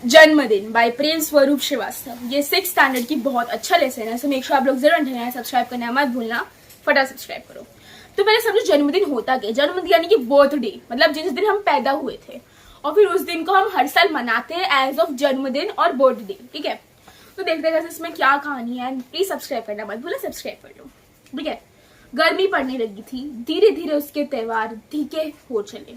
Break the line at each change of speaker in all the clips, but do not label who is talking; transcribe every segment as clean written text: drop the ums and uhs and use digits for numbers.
जन्मदिन बाय प्रेम स्वरूप श्रीवास्तव। ये 6th स्टैंडर्ड की बहुत अच्छा लेसन है, सो मेक श्योर आप लोग जरूर अंडरस्टैंड सब्सक्राइब करना मत भूलना, फटाफट सब्सक्राइब करो। तो पहले समझो जन्मदिन होता क्या। जन्मदिन यानी कि बर्थडे, मतलब जिस दिन हम पैदा हुए थे, और फिर उस दिन को हम हर साल मनाते हैं एज ऑफ जन्मदिन और बर्थडे। ठीक है, तो देखते हैं इसमें क्या कहानी है। प्लीज सब्सक्राइब करना मत भूलना, सब्सक्राइब कर लो। ठीक है, गर्मी पड़ने लगी थी, धीरे धीरे उसके त्योहार धीके हो चले।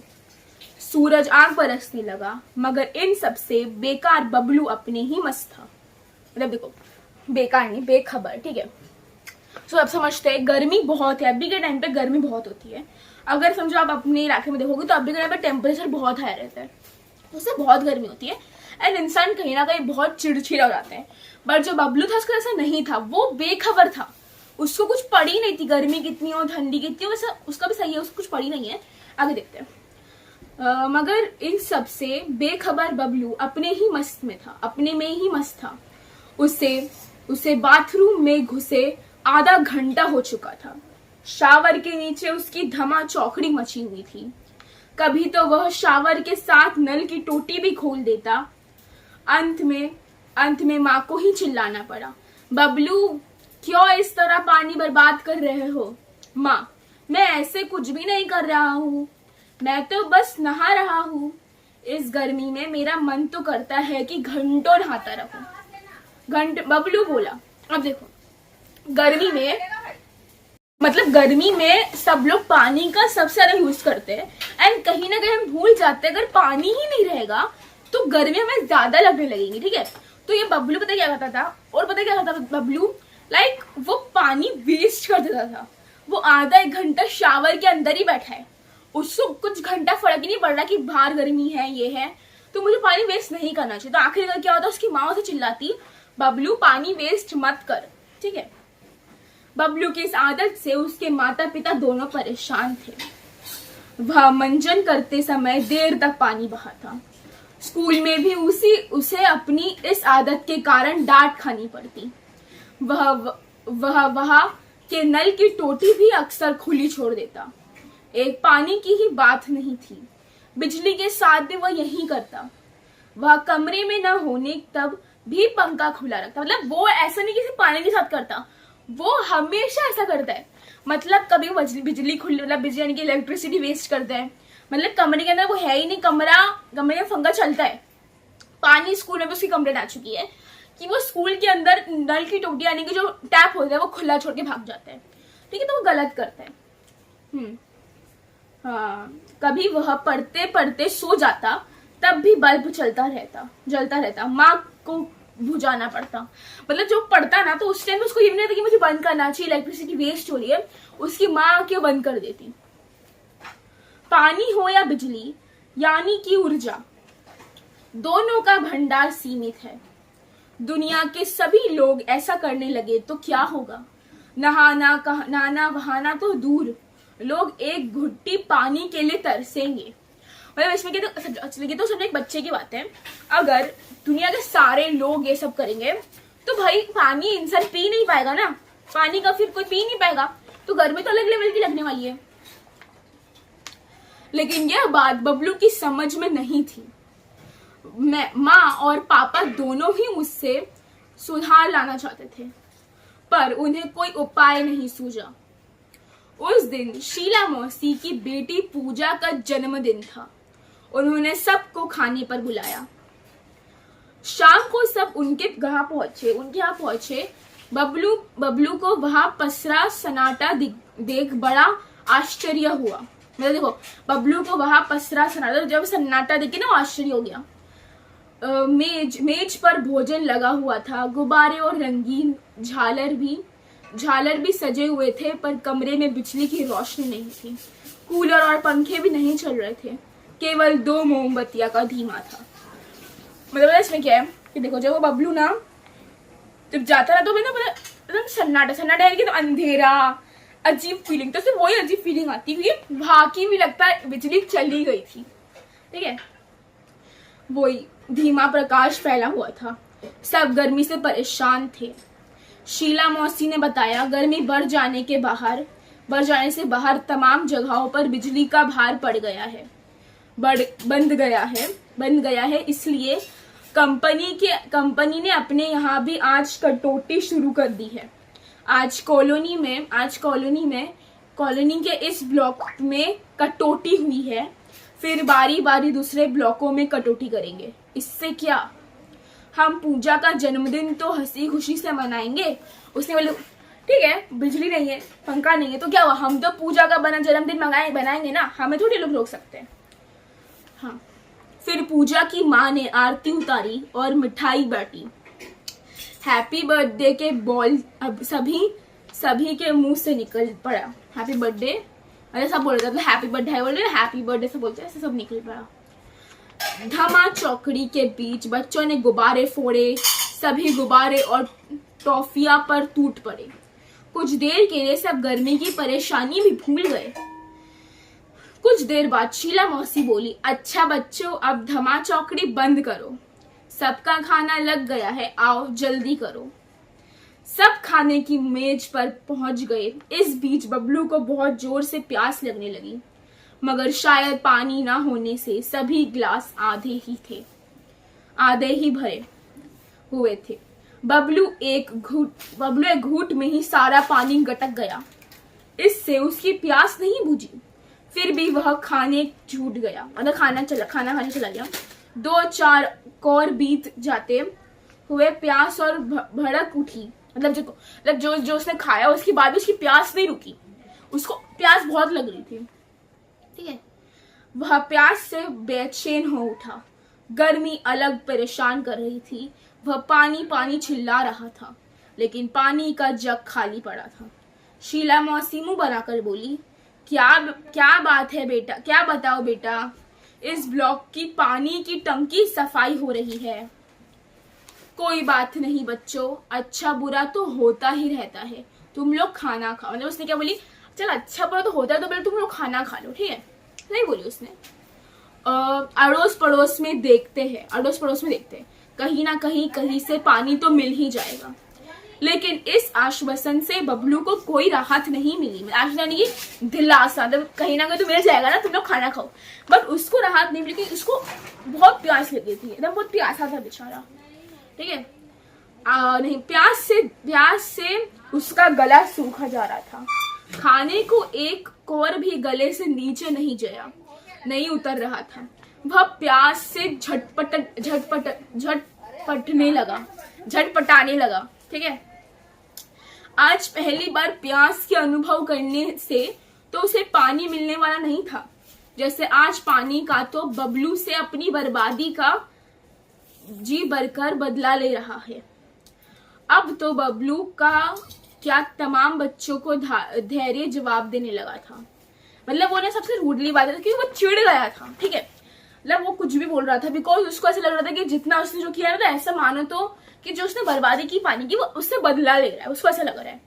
सूरज आग बरसने लगा, मगर इन सबसे बेकार बबलू अपने ही मस्त था। मतलब देखो, बेकार नहीं, बेखबर। ठीक है, तो अब समझते हैं गर्मी बहुत है। अभी के टाइम पे गर्मी बहुत होती है। अगर समझो आप अपने इलाके में देखोगे तो अभी के टाइम पे टेम्परेचर बहुत हाई रहता है, उससे बहुत गर्मी होती है एंड इंसान कहीं ना कहीं बहुत चिड़चिड़ा हो जाते हैं। बट जो बबलू था उसका ऐसा नहीं था, वो बेखबर था, उसको कुछ पड़ी नहीं थी गर्मी कितनी हो ठंडी कितनी हो, वैसा उसका भी सही है, उसको कुछ पड़ी नहीं है। आगे देखते हैं। मगर इन सब से बेखबर बबलू अपने ही मस्त में था, अपने में ही मस्त था। उसे बाथरूम में घुसे आधा घंटा हो चुका था। शावर के नीचे उसकी धमा चौकड़ी मची हुई थी। कभी तो वह शावर के साथ नल की टोटी भी खोल देता। अंत में माँ को ही चिल्लाना पड़ा, बबलू क्यों इस तरह पानी बर्बाद कर रहे हो? माँ, मैं ऐसे कुछ भी नहीं कर रहा हूँ, मैं तो बस नहा रहा हूँ। इस गर्मी में मेरा मन तो करता है कि घंटों नहाता रहूं। बबलू बोला। अब देखो, गर्मी में सब लोग पानी का सबसे ज्यादा यूज करते हैं एंड कहीं ना कहीं हम भूल जाते हैं अगर पानी ही नहीं रहेगा तो गर्मी हमें ज्यादा लगने लगेगी। ठीक है, तो ये बबलू पता क्या करता था, और पता क्या करता था बबलू, लाइक वो पानी वेस्ट कर देता था। वो आधा एक घंटा शावर के अंदर ही बैठा है, उसको कुछ घंटा फर्क ही नहीं पड़ रहा कि बाहर गर्मी है ये है, तो मुझे पानी वेस्ट नहीं करना चाहिए। तो आखिरकार क्या होता, उसकी माँ उसे चिल्लाती, बबलू पानी वेस्ट मत कर। ठीक है, बबलू की इस आदत से उसके माता पिता दोनों परेशान थे। वह मंजन करते समय देर तक पानी बहा था। स्कूल में भी उसे अपनी इस आदत के कारण डांट खानी पड़ती। वह के नल की टोटी भी अक्सर खुली छोड़ देता। एक पानी की ही बात नहीं थी, बिजली के साथ भी वह यही करता। वह कमरे में न होने तब भी पंखा खुला रखता। मतलब वो ऐसा नहीं किसी पानी के साथ करता, वो हमेशा ऐसा करता है। मतलब कभी बिजली खुली, मतलब बिजली यानी कि इलेक्ट्रिसिटी वेस्ट करता है। मतलब कमरे के अंदर वो है ही नहीं, कमरे में पंखा चलता है। पानी स्कूल में भी उसकी कंप्लेंट आ चुकी है कि वो स्कूल के अंदर नल की टोटी यानी कि जो टैप होता है वो खुला छोड़ के भाग जाता है। ठीक है, तो वो गलत करता है। हाँ, कभी वह पढ़ते पढ़ते सो जाता, तब भी बल्ब जलता रहता। माँ को बुझाना पड़ता। मतलब जो पढ़ता ना तो उस टाइम उसको ये नहीं था कि मुझे बंद करना चाहिए, इलेक्ट्रिसिटी वेस्ट हो रही है, उसकी माँ क्यों बंद कर देती। पानी हो या बिजली यानी कि ऊर्जा, दोनों का भंडार सीमित है। दुनिया के सभी लोग ऐसा करने लगे तो क्या होगा? नहाना वहाना तो दूर, लोग एक घुट्टी पानी के लिए तरसेंगे। मतलब इसमें तो सब एक बच्चे की बात है। अगर दुनिया के सारे लोग ये सब करेंगे तो भाई पानी इंसान पी नहीं पाएगा ना, पानी का फिर कोई पी नहीं पाएगा, तो गर्मी तो अलग लेवल की लगने वाली है। लेकिन यह बात बबलू की समझ में नहीं थी। माँ और पापा दोनों ही मुझसे सुधार लाना चाहते थे, पर उन्हें कोई उपाय नहीं सूझा। उस दिन शीला मौसी की बेटी पूजा का जन्मदिन था। उन्होंने सबको खाने पर बुलाया। शाम को सब उनके यहाँ पहुंचे। बबलू को वहां पसरा सन्नाटा देख बड़ा आश्चर्य हुआ। मतलब देखो, बबलू को वहां पसरा सन्नाटा, जब सन्नाटा देखे ना आश्चर्य हो गया। मेज पर भोजन लगा हुआ था, गुब्बारे और रंगीन झालर भी सजे हुए थे, पर कमरे में बिजली की रोशनी नहीं थी। कूलर और पंखे भी नहीं चल रहे थे, केवल 2 मोमबत्तियां का धीमा था। मतलब इसमें क्या है कि देखो, जब वो बबलू ना जब जाता ना तो मैं ना मतलब सन्नाटा है कि तो अंधेरा, अजीब फीलिंग, तो सिर्फ वही अजीब फीलिंग आती हुई वहां की भी लगता है बिजली चली गई थी। ठीक है, वही धीमा प्रकाश फैला हुआ था। सब गर्मी से परेशान थे। शीला मौसी ने बताया, गर्मी बढ़ जाने से बाहर तमाम जगहों पर बिजली का भार बंध गया है, इसलिए कंपनी ने अपने यहाँ भी आज कटौती शुरू कर दी है। आज कॉलोनी के इस ब्लॉक में कटौती हुई है, फिर बारी बारी दूसरे ब्लॉकों में कटौती करेंगे। इससे क्या, हम पूजा का जन्मदिन तो हंसी खुशी से मनाएंगे। उसने बोले ठीक है, बिजली नहीं है, पंखा नहीं है, तो क्या हुआ, हम तो पूजा का बना जन्मदिन बनाएंगे ना, हमें थोड़ी लोग रोक सकते हैं। हाँ, फिर पूजा की माँ ने आरती उतारी और मिठाई बांटी। हैप्पी बर्थडे के बॉल अब सभी के मुंह से निकल पड़ा। हैप्पी बर्थडे, अरे सब बोल रहे थे, हैप्पी बर्थडे बोल रहे, हैप्पी बर्थडे से बोलते, ऐसे सब निकल पड़ा। धमा चौकड़ी के बीच बच्चों ने गुब्बारे फोड़े, सभी गुब्बारे और टॉफिया पर टूट पड़े। कुछ देर के लिए सब गर्मी की परेशानी भी भूल गए। कुछ देर बाद शीला मौसी बोली, अच्छा बच्चों, अब धमा चौकड़ी बंद करो, सबका खाना लग गया है, आओ जल्दी करो। सब खाने की मेज पर पहुंच गए। इस बीच बबलू को बहुत जोर से प्यास लगने लगी, मगर शायद पानी ना होने से सभी गिलास आधे ही भरे हुए थे। बबलू एक घूंट में ही सारा पानी गटक गया। इससे उसकी प्यास नहीं बुझी, फिर भी वह खाने छूट गया, मतलब खाना खाने चला गया। 2-4 कौर बीत जाते हुए प्यास और भड़क उठी, मतलब जो उसने खाया उसके बाद भी उसकी प्यास नहीं रुकी, उसको प्यास बहुत लग रही थी। ठीक है, वह प्यास से बेचैन हो उठा। गर्मी अलग परेशान कर रही थी। वह पानी चिल्ला रहा था, लेकिन पानी का जग खाली पड़ा था। शीला मौसी मुंह बनाकर बोली, क्या बात है बेटा, क्या बताओ बेटा, इस ब्लॉक की पानी की टंकी सफाई हो रही है। कोई बात नहीं बच्चों, अच्छा बुरा तो होता ही रहता है, तुम लोग खाना खाओ। मतलब उसने क्या बोली, चल अच्छा बुरा तो होता है, तो पहले तुम लोग खाना खा लो, ठीक है, नहीं बोली उसने। अड़ोस पड़ोस में देखते हैं, कहीं से पानी तो मिल ही जाएगा। लेकिन इस आश्वासन से बबलू को कोई राहत नहीं मिली। आश्वासन की दिलासा, मतलब कहीं ना कहीं तो मिल जाएगा ना, तुम लोग खाना खाओ, बट उसको राहत नहीं मिली, उसको बहुत प्यास लगी थी, एकदम बहुत प्यासा था बेचारा। ठीक है, नहीं, प्यास से उसका गला सूखा जा रहा था। खाने को एक कौर भी गले से नीचे नहीं उतर रहा था। वह प्यास से झटपटाने लगा। ठीक है, आज पहली बार प्यास के अनुभव करने से तो उसे पानी मिलने वाला नहीं था, जैसे आज पानी का तो बबलू से अपनी बर्बादी का जी भरकर बदला ले रहा है। अब तो बबलू का क्या तमाम बच्चों को धैर्य जवाब देने लगा था। मतलब वो ना सबसे रूडली बात है कि वो चिढ़ गया था। ठीक है, मतलब वो कुछ भी बोल रहा था, बिकॉज उसको ऐसा लग रहा था कि जितना उसने जो किया ना, ऐसा मानो तो कि जो उसने बर्बादी की पानी की, वो उससे बदला ले रहा है, उसको ऐसा लग रहा है।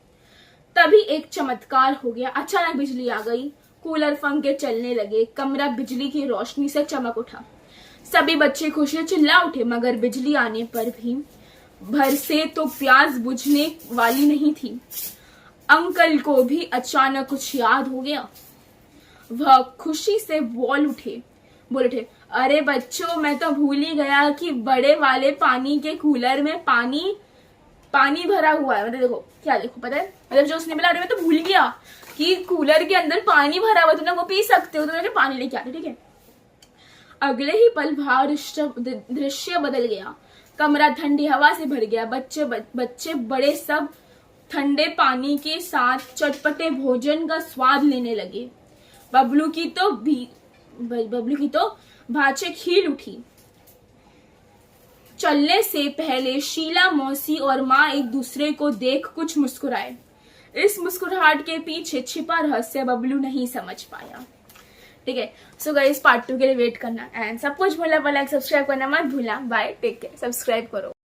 तभी एक चमत्कार हो गया। अचानक बिजली आ गई, कूलर पंखे चलने लगे, कमरा बिजली की रोशनी से चमक उठा। सभी बच्चे खुशी से चिल्ला उठे, मगर बिजली आने पर भी भर से तो प्यास बुझने वाली नहीं थी। अंकल को भी अचानक कुछ याद हो गया। वह खुशी से बोल उठे, अरे बच्चों, मैं तो भूल ही गया कि बड़े वाले पानी के कूलर में पानी भरा हुआ है। मतलब देखो पता है, मतलब जो उसने बोला, अरे मैं तो भूल गया कि कूलर के अंदर पानी भरा हुआ, तुम वो पी सकते हो, तो पानी लेके आते। ठीक है, अगले ही पल बाहर दृश्य बदल गया। कमरा ठंडी हवा से भर गया। बच्चे बड़े सब ठंडे पानी के साथ चटपटे भोजन का स्वाद लेने लगे। बबलू की तो भाचे खील उठी। चलने से पहले शीला मौसी और माँ एक दूसरे को देख कुछ मुस्कुराए। इस मुस्कुराहट के पीछे छिपा रहस्य बबलू नहीं समझ पाया। ठीक है, सो गाइस, पार्ट 2 के लिए वेट करना, एंड सब कुछ भूलना, लाइक सब्सक्राइब करना मत भूलना। बाय, टेक केयर, सब्सक्राइब करो।